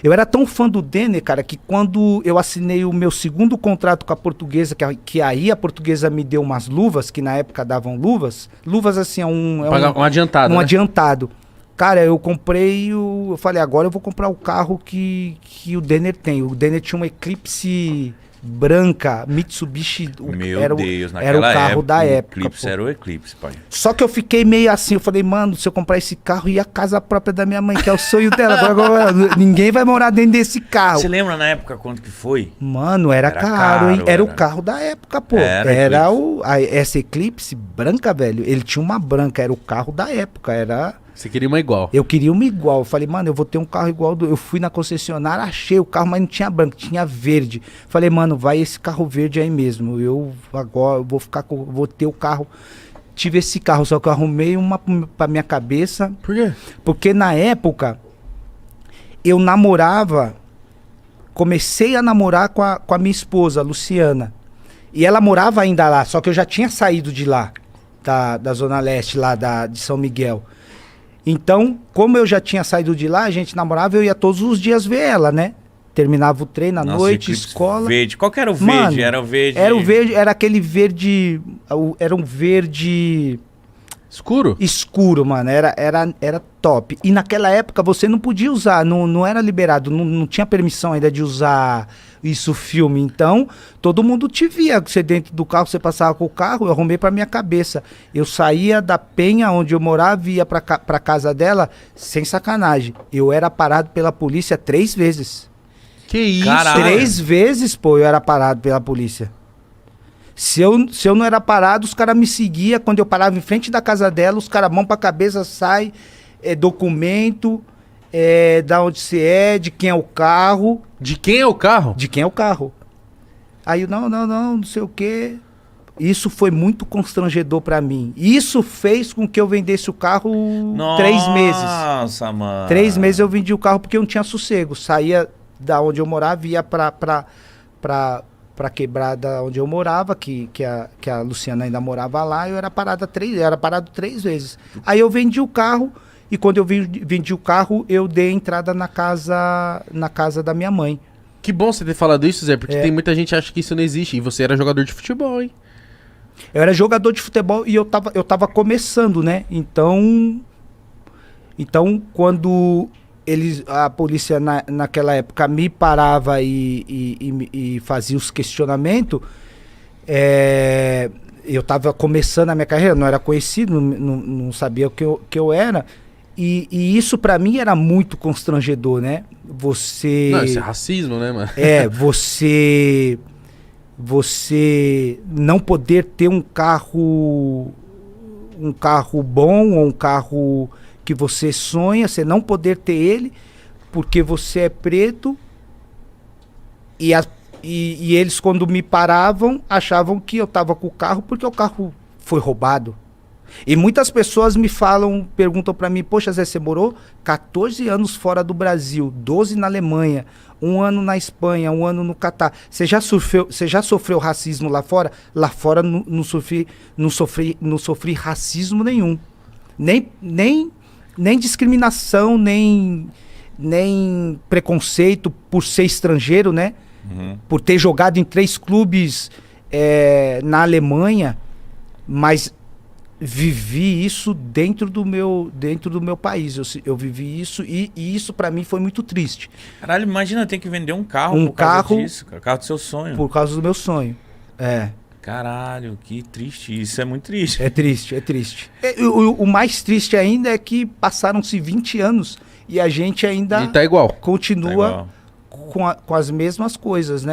Eu era tão fã do Denner, cara, que quando eu assinei o meu segundo contrato com a Portuguesa, que aí a Portuguesa me deu umas luvas, que na época davam luvas assim, um adiantado, um né? adiantado. Cara, eu comprei eu falei, agora eu vou comprar o carro que o Denner tem. O Denner tinha uma Eclipse branca, Mitsubishi, Meu Deus, era o carro da época. O Eclipse era o Eclipse, pai. Só que eu fiquei meio assim, eu falei, mano, se eu comprar esse carro, ia a casa própria da minha mãe, que é o sonho dela. Agora, ninguém vai morar dentro desse carro. Você lembra na época quanto que foi? Mano, era caro, hein? Era o carro da época, pô. Era essa Eclipse branca, velho. Ele tinha uma branca, era o carro da época, era... Você queria uma igual? Eu queria uma igual. Eu falei, mano, eu vou ter um carro igual. Eu fui na concessionária, achei o carro, mas não tinha branco, tinha verde. Falei, mano, vai esse carro verde aí mesmo. Eu agora vou ter o carro. Tive esse carro, só que eu arrumei uma pra minha cabeça. Por quê? Porque na época eu namorava, comecei a namorar com a minha esposa, a Luciana. E ela morava ainda lá, só que eu já tinha saído de lá, da Zona Leste, lá de São Miguel. Então, como eu já tinha saído de lá, a gente namorava, eu ia todos os dias ver ela, né? Terminava o treino à noite, escola. Verde. Qual que era o verde? Mano, era o verde. Era o verde, era aquele verde. Era um verde. Escuro? Escuro, mano. Era top. E naquela época você não podia usar, não era liberado, não tinha permissão ainda de usar isso filme. Então, todo mundo te via. Você dentro do carro, você passava com o carro, eu arrumei pra minha cabeça. Eu saía da penha onde eu morava e ia pra casa dela, sem sacanagem. Eu era parado pela polícia 3 vezes. Que isso? Caralho. 3 vezes, pô, eu era parado pela polícia. Se eu não era parado, os caras me seguiam. Quando eu parava em frente da casa dela, os caras mão pra cabeça, sai, documento, da onde você é, de quem é o carro. De quem é o carro? De quem é o carro. Aí eu, não sei o quê. Isso foi muito constrangedor pra mim. Isso fez com que eu vendesse o carro 3 meses. Nossa, mano. 3 meses eu vendi o carro porque eu não tinha sossego. Saía da onde eu morava, ia pra quebrada onde eu morava, que a Luciana ainda morava lá, eu era parado 3 vezes. Aí eu vendi o carro, e quando eu vendi o carro, eu dei entrada na casa da minha mãe. Que bom você ter falado isso, Zé, porque tem muita gente que acha que isso não existe, e você era jogador de futebol, hein? Eu era jogador de futebol e eu tava começando, né? Então quando a polícia naquela época me parava e fazia os questionamentos, eu tava começando a minha carreira, não era conhecido, não sabia o que eu era, e isso pra mim era muito constrangedor, né? Não, isso é racismo, né, mano? Você não poder ter um carro bom, ou um carro que você sonha, você não poder ter ele, porque você é preto, e eles, quando me paravam, achavam que eu tava com o carro porque o carro foi roubado. E muitas pessoas perguntam pra mim, poxa, Zé, você morou 14 anos fora do Brasil, 12 na Alemanha, 1 ano na Espanha, 1 ano no Catar. Você já sofreu racismo lá fora? Lá fora não sofri racismo nenhum. Nem discriminação, nem preconceito por ser estrangeiro, né? Uhum. Por ter jogado em 3 clubes na Alemanha, mas vivi isso dentro do meu país. Eu vivi isso e isso pra mim foi muito triste. Caralho, imagina ter que vender um carro Um por causa carro disso, cara. Carro do seu sonho. Por causa do meu sonho. Caralho, que triste. Isso é muito triste. É triste, é triste. O mais triste ainda é que passaram-se 20 anos e a gente ainda E tá igual. continua com as mesmas coisas, né?